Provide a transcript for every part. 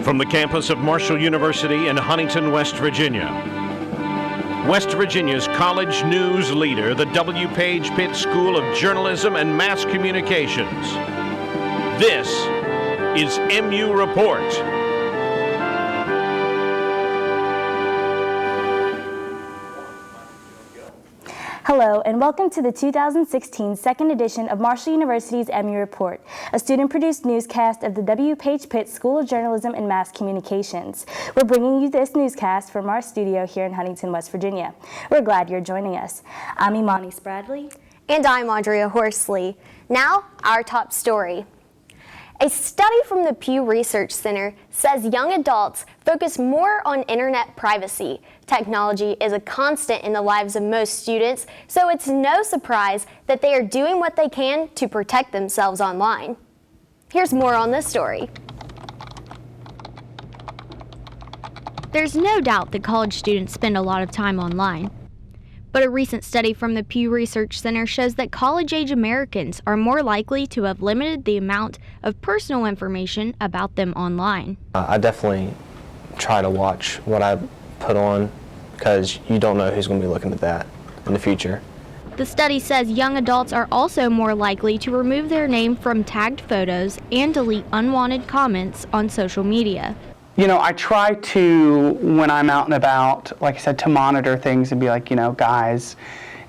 From the campus of Marshall University in Huntington, West Virginia. West Virginia's college news leader, the W. Page Pitt School of Journalism and Mass Communications. This is MU Report. Hello, and welcome to the 2016 second edition of Marshall University's MU Report, a student-produced newscast of the W. Page Pitt School of Journalism and Mass Communications. We're bringing you this newscast from our studio here in Huntington, West Virginia. We're glad you're joining us. I'm Imani Spradley. And I'm Audria Horsley. Now, our top story. A study from the Pew Research Center says young adults focus more on internet privacy. Technology is a constant in the lives of most students, so it's no surprise that they are doing what they can to protect themselves online. Here's more on this story. There's no doubt that college students spend a lot of time online. But a recent study from the Pew Research Center shows that college-age Americans are more likely to have limited the amount of personal information about them online. I definitely try to watch what I put on because you don't know who's going to be looking at that in the future. The study says young adults are also more likely to remove their name from tagged photos and delete unwanted comments on social media. You know, I try to, when I'm out and about, like I said, to monitor things and be like, you know, guys,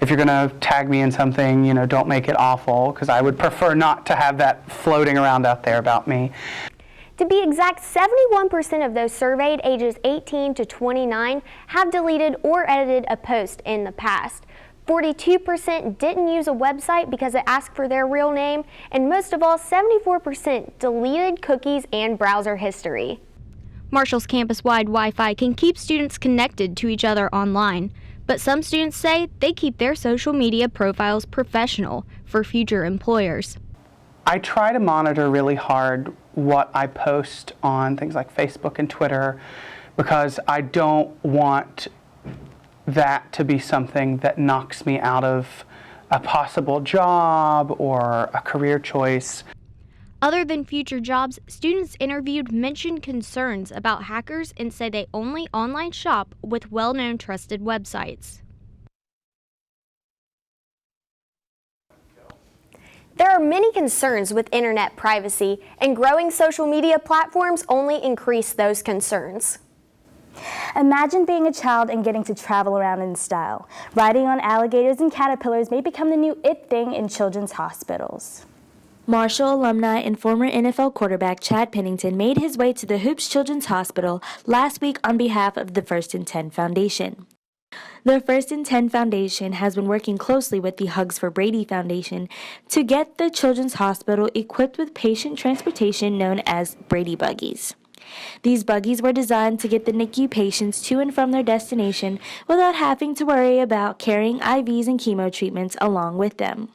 if you're going to tag me in something, you know, don't make it awful, because I would prefer not to have that floating around out there about me. To be exact, 71% of those surveyed ages 18 to 29 have deleted or edited a post in the past. 42% didn't use a website because it asked for their real name, and most of all, 74% deleted cookies and browser history. Marshall's campus-wide Wi-Fi can keep students connected to each other online, but some students say they keep their social media profiles professional for future employers. I try to monitor really hard what I post on things like Facebook and Twitter because I don't want that to be something that knocks me out of a possible job or a career choice. Other than future jobs, students interviewed mentioned concerns about hackers and say they only online shop with well-known trusted websites. There are many concerns with internet privacy, and growing social media platforms only increase those concerns. Imagine being a child and getting to travel around in style. Riding on alligators and caterpillars may become the new it thing in children's hospitals. Marshall alumni and former NFL quarterback Chad Pennington made his way to the Hoops Children's Hospital last week on behalf of the First and 10 Foundation. The First and 10 Foundation has been working closely with the Hugs for Brady Foundation to get the Children's Hospital equipped with patient transportation known as Brady Buggies. These buggies were designed to get the NICU patients to and from their destination without having to worry about carrying IVs and chemo treatments along with them.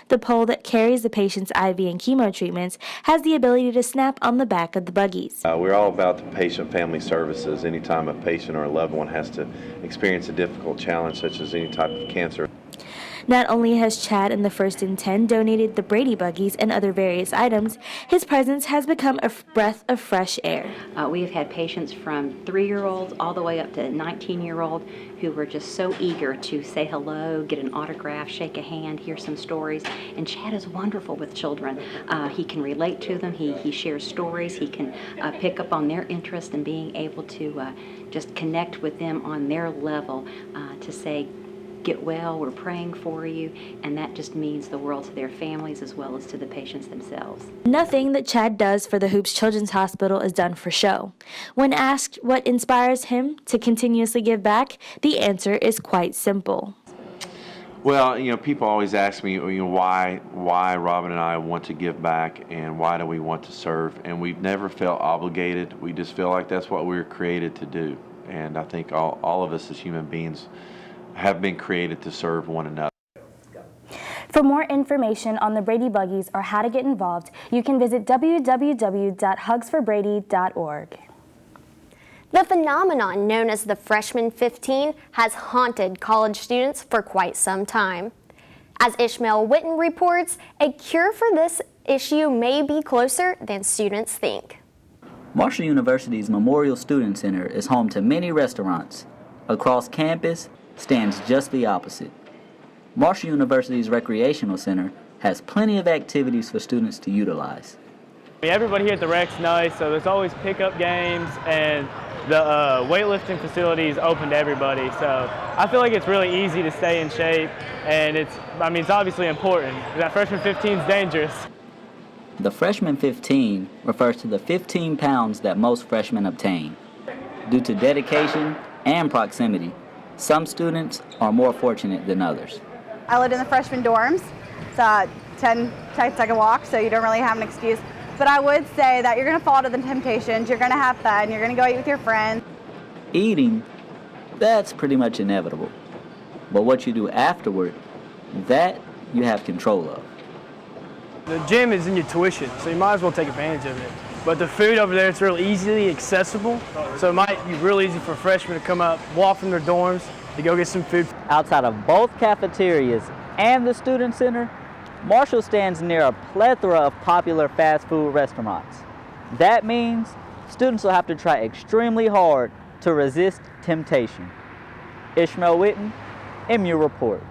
The pole that carries the patient's IV and chemo treatments has the ability to snap on the back of the buggies. We're all about the patient-family services. Anytime a patient or a loved one has to experience a difficult challenge such as any type of cancer. Not only has Chad and the First and 10 donated the Brady Buggies and other various items, his presence has become a breath of fresh air. We have had patients from 3-year-olds all the way up to 19-year-old who were just so eager to say hello, get an autograph, shake a hand, hear some stories. And Chad is wonderful with children. He can relate to them. He shares stories. He can pick up on their interest in being able to just connect with them on their level to say, get well, we're praying for you, and that just means the world to their families as well as to the patients themselves. Nothing that Chad does for the Hoops Children's Hospital is done for show. When asked what inspires him to continuously give back, the answer is quite simple. Well, you know, people always ask me, you know, why Robin and I want to give back and why do we want to serve, and we've never felt obligated. We just feel like that's what we were created to do, and I think all of us as human beings have been created to serve one another. For more information on the Brady Buggies or how to get involved, you can visit www.hugsforbrady.org. The phenomenon known as the Freshman 15 has haunted college students for quite some time. As Ishmael Witten reports, a cure for this issue may be closer than students think. Marshall University's Memorial Student Center is home to many restaurants. Across campus stands just the opposite. Marshall University's Recreational Center has plenty of activities for students to utilize. Everybody here at the Rec's nice, so there's always pickup games, and the weightlifting facility is open to everybody. So I feel like it's really easy to stay in shape, and it's obviously important. That freshman 15 is dangerous. The freshman 15 refers to the 15 pounds that most freshmen obtain. Due to dedication and proximity, some students are more fortunate than others. I lived in the freshman dorms. It's 10-second walk, so you don't really have an excuse. But I would say that you're going to fall to the temptations, you're going to have fun, you're going to go eat with your friends. Eating, that's pretty much inevitable. But what you do afterward, that you have control of. The gym is in your tuition, so you might as well take advantage of it. But the food over there, it's real easily accessible, so it might be real easy for freshmen to come up, walk from their dorms to go get some food. Outside of both cafeterias and the Student Center, Marshall stands near a plethora of popular fast food restaurants. That means students will have to try extremely hard to resist temptation. Ishmael Witten, MU Report.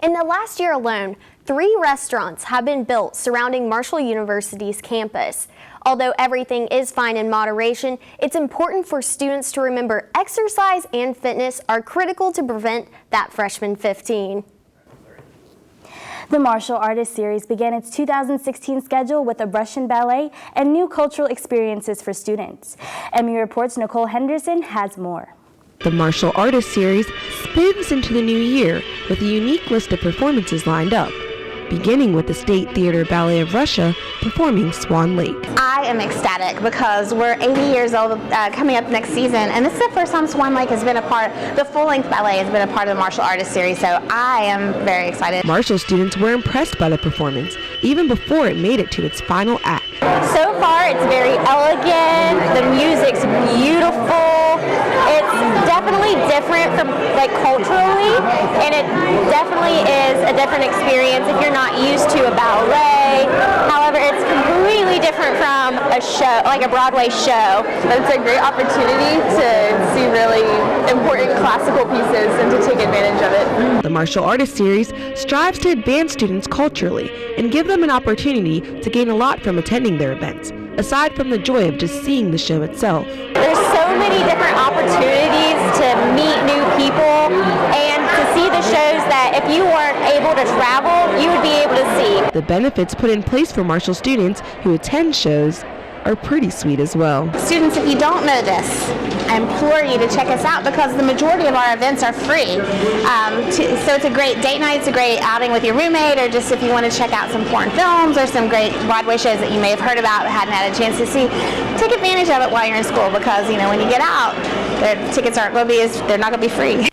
In the last year alone, 3 restaurants have been built surrounding Marshall University's campus. Although everything is fine in moderation, it's important for students to remember exercise and fitness are critical to prevent that freshman 15. The Marshall Artist Series began its 2016 schedule with a Russian ballet and new cultural experiences for students. MU Report's Nicole Henderson has more. The Marshall Artist Series spins into the new year with a unique list of performances lined up, beginning with the State Theater Ballet of Russia performing Swan Lake. I am ecstatic because we're 80 years old coming up next season, and this is the first time Swan Lake has been a part, the full-length ballet has been a part of the Marshall Artist Series, so I am very excited. Marshall students were impressed by the performance, even before it made it to its final act. So far, it's very elegant, the music's beautiful, it's definitely different from, culturally, and it definitely is a different experience if you're not used to a ballet. However, it's completely different from a show, like a Broadway show. It's a great opportunity to see really important classical pieces and to take advantage of it. The Marshall Artist Series strives to advance students culturally and give them an opportunity to gain a lot from attending their events, aside from the joy of just seeing the show itself. There's so many different opportunities to meet new people and to see the shows that if you weren't able to travel, you would be able to see. The benefits put in place for Marshall students who attend shows are pretty sweet as well. Students, if you don't know this, I implore you to check us out because the majority of our events are free. So it's a great date night, it's a great outing with your roommate, or just if you want to check out some foreign films or some great Broadway shows that you may have heard about but hadn't had a chance to see. Take advantage of it while you're in school because, when you get out, their tickets they're not going to be free.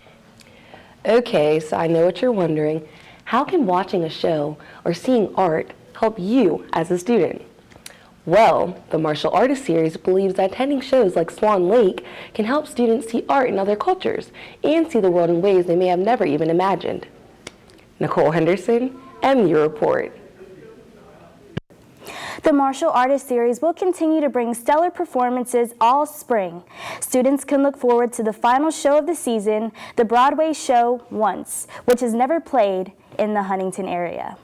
Okay, so I know what you're wondering. How can watching a show or seeing art help you as a student? Well, the Marshall Artist Series believes that attending shows like Swan Lake can help students see art in other cultures and see the world in ways they may have never even imagined. Nicole Henderson, MU Report. The Marshall Artist Series will continue to bring stellar performances all spring. Students can look forward to the final show of the season, the Broadway show Once, which is never played in the Huntington area.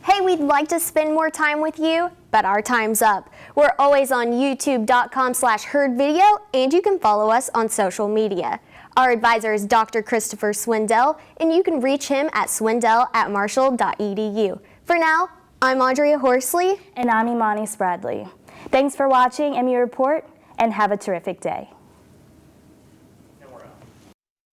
Hey, we'd like to spend more time with you, but our time's up. We're always on youtube.com/heardvideo, and you can follow us on social media. Our advisor is Dr. Christopher Swindell, and you can reach him at swindell@marshall.edu. For now, I'm Andrea Horsley. And I'm Imani Spradley. Thanks for watching MU Report, and have a terrific day.